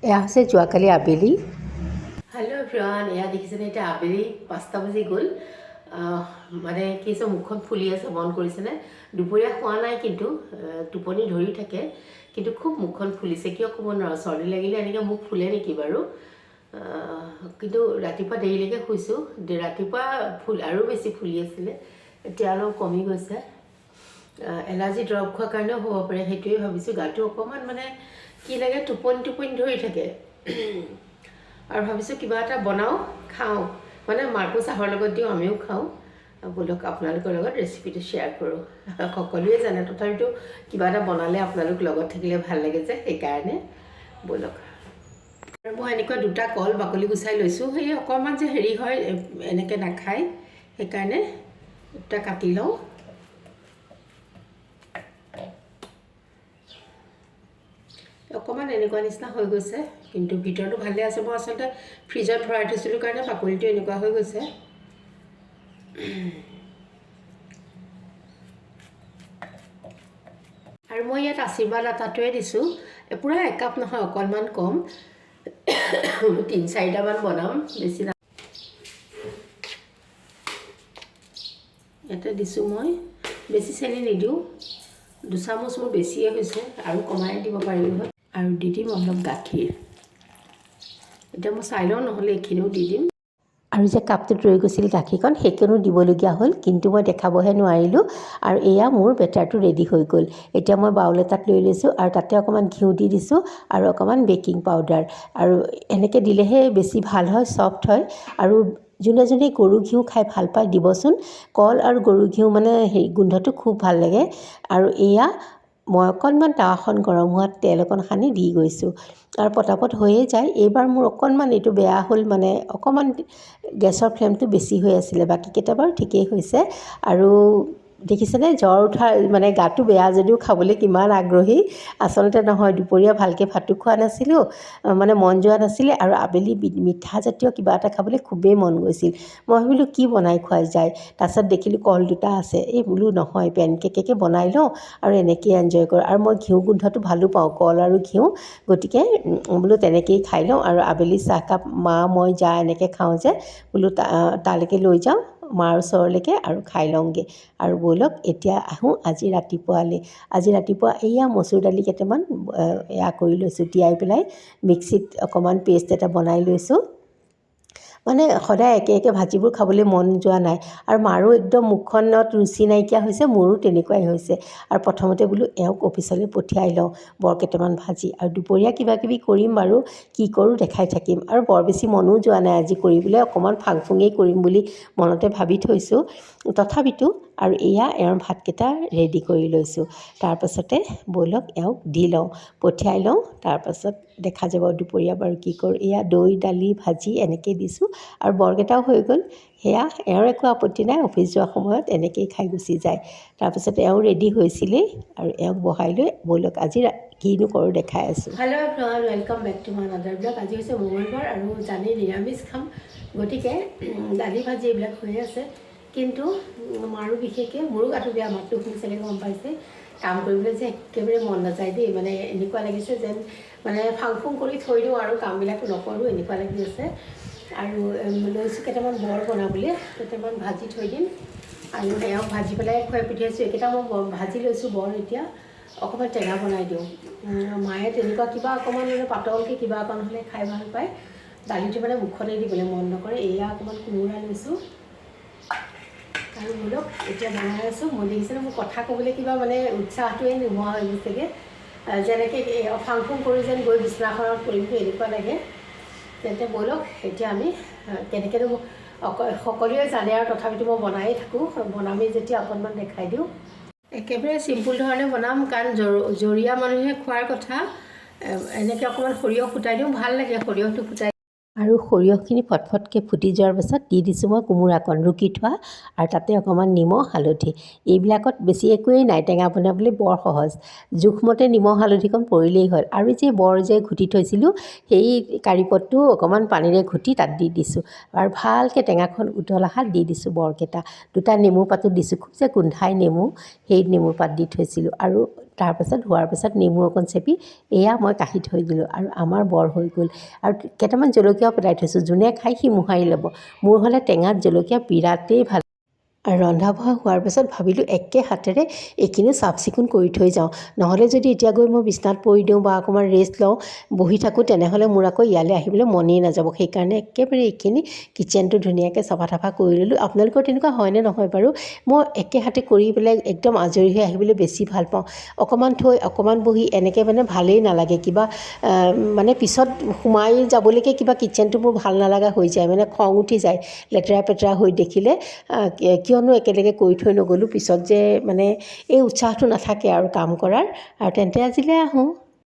এয়া হৈছে যোৱাকালি আবেলি। হেল্ল' এভৰিৱান, এয়া দেখিছেনে এতিয়া আবেলি 5টা বাজি গ'ল। মানে কি হৈছে, মুখখন ফুলি আছে, মন কৰিছেনে? দুপৰীয়া খোৱা নাই, কিন্তু টোপনি ধৰি থাকে, কিন্তু খুব মুখখন ফুলিছে। কিয় ক'ব নোৱাৰোঁ, চৰ্দি লাগিলে এনেকৈ মুখ ফুলে নেকি বাৰু। কিন্তু ৰাতিপুৱা দেৰিলৈকে শুইছোঁ, ৰাতিপুৱা আৰু বেছি ফুলি আছিলে, এতিয়া অলপ কমি গৈছে। এলাৰ্জি দৰৱ খোৱাৰ কাৰণেও হ'ব পাৰে, সেইটোৱে ভাবিছোঁ। গাটো অকণমান মানে কি লাগে, টোপনি ধৰি থাকে। আৰু ভাবিছোঁ কিবা এটা বনাওঁ, খাওঁ, মানে মাকো চাহৰ লগত দিওঁ, আমিও খাওঁ। ব'লক আপোনালোকৰ লগত ৰেচিপিটো শ্বেয়াৰ কৰোঁ। সকলোৱে জানে, তথাপিতো কিবা এটা বনালে আপোনালোক লগত থাকিলে ভাল লাগে যে, সেইকাৰণে ব'লক। আৰু মই এনেকুৱা 2টা কল বাকলি গুচাই লৈছোঁ। সেই অকণমান যে হেৰি হয়, এনেকৈ নাখায়, সেইকাৰণে 2টা কাটি লওঁ। অকণমান এনেকুৱা নিচিনা হৈ গৈছে, কিন্তু ভিতৰটো ভালে আছে। মই আচলতে ফ্ৰিজত ভৰাই থৈছিলোঁ কাৰণে বাকলিটো এনেকুৱা হৈ গৈছে। আৰু মই ইয়াত আশীৰ্বাদ আটাটোৱে দিছোঁ, পূৰা 1 কাপ নহয়, অকণমান কম। 3-4টামান বনাম, বেছি না। ইয়াতে দিছোঁ মই, বেছি চেনি নিদিওঁ। 2 চামুচ মোৰ বেছিয়ে হৈছে, আৰু কমাই দিব পাৰিলোঁ হয়। আৰু দি দিম অলপ গাখীৰ। এতিয়া মই চাই লওঁ, নহ'লে এইখিনিও দি দিম। আৰু যে কাপটোত ৰৈ গৈছিল গাখীৰকণ, সেইকণো দিবলগীয়া হ'ল, কিন্তু মই দেখাবহে নোৱাৰিলোঁ। আৰু এয়া মোৰ বেটাৰটো ৰেডি হৈ গ'ল। এতিয়া মই বাউল এটাত লৈ লৈছোঁ, আৰু তাতে অকণমান ঘিউ দি দিছোঁ, আৰু অকণমান বেকিং পাউডাৰ। আৰু এনেকৈ দিলেহে বেছি ভাল হয়, ছফ্ট হয়। আৰু যোনে গৰু ঘিউ খাই ভাল পায়, দিবচোন। কল আৰু গৰু ঘিউ মানে গোন্ধটো খুব ভাল লাগে। আৰু এয়া মই অকণমান টাৱাখন গৰম হোৱাত তেল অকণ সানি দি গৈছোঁ, আৰু পটাপট হৈয়ে যায়। এইবাৰ মোৰ অকণমান এইটো বেয়া হ'ল, মানে অকণমান গেছৰ ফ্লেমটো বেছি হৈ আছিলে, বাকীকেইটা বাৰু ঠিকেই হৈছে। আৰু দেখিছেনে, জ্বৰ উঠা, মানে গাটো বেয়া যদিও খাবলৈ কিমান আগ্ৰহী। আচলতে নহয়, দুপৰীয়া ভালকৈ ভাতো খোৱা নাছিলোঁ, মানে মন যোৱা নাছিলে, আৰু আবেলি মিঠা জাতীয় কিবা এটা খাবলৈ খুবেই মন গৈছিল। মই ভাবিলোঁ কি বনাই খোৱা যায়। তাৰপিছত দেখিলোঁ কল 2টা আছে, এই বোলো নহয়, পেনকেককে বনাই লওঁ, আৰু এনেকৈয়ে এনজয় কৰোঁ। আৰু মই ঘিউ গোন্ধটো ভালো পাওঁ, কল আৰু ঘিউ, গতিকে বোলো তেনেকৈয়ে খাই লওঁ। আৰু আবেলি চাহকাপ মই যা এনেকৈ খাওঁ যে, বোলো তালৈকে লৈ যাওঁ, মাৰ ওচৰলৈকে, আৰু খাই লওঁগৈ। আৰু ব'লক এতিয়া আহোঁ আজি ৰাতিপুৱালৈ। আজি ৰাতিপুৱা এয়া মচুৰ দালি কেইটামান এয়া কৰি লৈছোঁ, তিয়াই পেলাই মিক্সিত অকণমান পেষ্ট এটা বনাই লৈছোঁ। মানে সদায় একে ভাজিবোৰ খাবলৈ মন যোৱা নাই, আৰু মাৰো একদম মুখখনত ৰুচি নাইকিয়া হৈছে, মোৰো তেনেকুৱাই হৈছে। আৰু প্ৰথমতে বোলো এওঁক অফিচলৈ পঠিয়াই লওঁ, বৰ কেইটামান ভাজি, আৰু দুপৰীয়া কিবাকিবি কৰিম বাৰু, কি কৰোঁ দেখাই থাকিম। আৰু বৰ বেছি মনো যোৱা নাই আজি কৰিবলৈ, অকণমান ফাংফুঙেই কৰিম বুলি মনতে ভাবি থৈছোঁ, তথাপিতো। আৰু এয়া এওঁৰ ভাতকেইটা ৰেডি কৰি লৈছোঁ। তাৰপাছতে ব'লক এওঁক দি লওঁ, পঠিয়াই লওঁ, তাৰপাছত দেখা যাব দুপৰীয়া বাৰু কি কৰোঁ। এয়া দৈ, দালি, ভাজি এনেকৈ দিছোঁ, আৰু বৰকেইটাও হৈ গ'ল। সেয়া এওঁৰ একো আপত্তি নাই, অফিচ যোৱাৰ সময়ত এনেকৈয়ে খাই গুচি যায়। তাৰপিছত এওঁ ৰেডি হৈছিলেই, আৰু এওঁক বহাই লৈ ব'লক আজি কিনো কৰোঁ দেখাই আছোঁ। Hello' everyone, welcome back to my another blog. আজি হৈছে মঙলবাৰ, আৰু জানেই নিৰামিষ খাম, গতিকে দালি ভাজি এইবিলাক হৈয়ে আছে। কিন্তু মাৰো বিশেষকৈ, মোৰো গাটো বেয়া, মাতটো শুনি চাগে গম পাইছে। কাম কৰিবলৈ যে একেবাৰে মন নাযায় দেই, মানে এনেকুৱা লাগিছে যেন মানে ফাংফুং কৰি থৈ দিওঁ আৰু কামবিলাক নকৰোঁ, এনেকুৱা লাগি আছে। আৰু লৈছোঁ কেইটামান বৰ বনাবলৈ, কেইটামান ভাজি থৈ দিম, আৰু এওঁক ভাজি পেলাই খুৱাই পঠিয়াইছোঁ। এইকেইটা মই ভাজি লৈছোঁ বৰ, এতিয়া অকণমান টেঙা বনাই দিওঁ। মায়ে তেনেকুৱা কিবা অকণমান মানে পাতলকৈ কিবা অকণ হ'লে খাই ভাল পায়। দালিটো মানে মুখতে দিবলৈ মন নকৰে। এয়া অকণমান কোমোৰা লৈছোঁ, আৰু ধৰক এতিয়া বনাই আছোঁ। মই দেখিছিলোঁ মোৰ কথা ক'বলৈ কিবা মানে উৎসাহটোৱে নোহোৱা হৈ গৈছেগৈ, যেনেকৈ ফাংফুং কৰি যেন গৈ বিচনাখনত কৰিমটো এনেকুৱা লাগে। তেন্তে ব'লক এতিয়া আমি কেনেকৈনো সকলোৱে জানে, আৰু তথাপিতো মই বনায়েই থাকোঁ, বনামেই যেতিয়া অকণমান দেখাই দিওঁ। একেবাৰে চিম্পুল ধৰণে বনাম, কাৰণ জৰীয়া মানুহে খোৱাৰ কথা। এনেকৈ অকণমান সৰিয়হ ফুটাই দিওঁ, ভাল লাগে সৰিয়হটো ফুটাই। আৰু সৰিয়হখিনি ফটফটকৈ ফুটি যোৱাৰ পাছত দি দিছোঁ মই কোমোৰাকণ ৰুকি থোৱা, আৰু তাতে অকণমান নিমখ, হালধি। এইবিলাকত বেছি একোৱেই নাই, টেঙা বনাবলৈ বৰ সহজ। জোখমতে নিমখ হালধিকণ পৰিলেই হ'ল। আৰু যে বৰ যে ঘুটি থৈছিলোঁ, সেই কাৰীপতটো অকণমান পানীৰে ঘুটি তাত দি দিছোঁ, আৰু ভালকৈ টেঙাখন উতল অহাত দি দিছোঁ বৰকেইটা। 2টা নেমু পাতো দিছোঁ, খুব যে গোন্ধাই নেমু, সেই নেমুৰ পাত দি থৈছিলোঁ। আৰু তাৰপাছত হোৱাৰ পাছত নেমু অকণ চেপি এয়া মই কাঢ়ি থৈ দিলোঁ আৰু আমাৰ বৰ হৈ গ'ল। আৰু কেইটামান জলকীয়াও পেলাই থৈছোঁ, যোনে খাই সি মোহাৰি ল'ব। মোৰ হ'লে টেঙাত জলকীয়া বিৰাটেই ভাল। আৰু ৰন্ধা বঢ়া হোৱাৰ পাছত ভাবিলোঁ একে হাতেৰে এইখিনি চাফ চিকুণ কৰি থৈ যাওঁ, নহ'লে যদি এতিয়া গৈ মই বিছনাত পৰি দিওঁ বা অকণমান ৰেষ্ট লওঁ, বহি থাকোঁ, তেনেহ'লে মোৰ আকৌ ইয়ালৈ আহিবলৈ মনেই নাযাব। সেইকাৰণে একেবাৰে এইখিনি কিটচেনটো ধুনীয়াকৈ চফা তফা কৰি ল'লোঁ। আপোনালোকৰ তেনেকুৱা হয়নে নহয় বাৰু? মই একে হাতে কৰি পেলাই একদম আজৰি হৈ আহিবলৈ বেছি ভাল পাওঁ। অকণমান থৈ অকণমান বহি এনেকৈ মানে ভালেই নালাগে, কিবা মানে পিছত সোমাই যাবলৈকে কিবা কিটচেনটো মোৰ ভাল নালাগা হৈ যায়, মানে খং উঠি যায় লেতেৰা পেতেৰা হৈ দেখিলে। কিয়নো একেলগে কৰি থৈ নগ'লোঁ, পিছত যে মানে এই উৎসাহটো নাথাকে আৰু কাম কৰাৰ। আৰু তেন্তে আজিলৈ আহোঁ।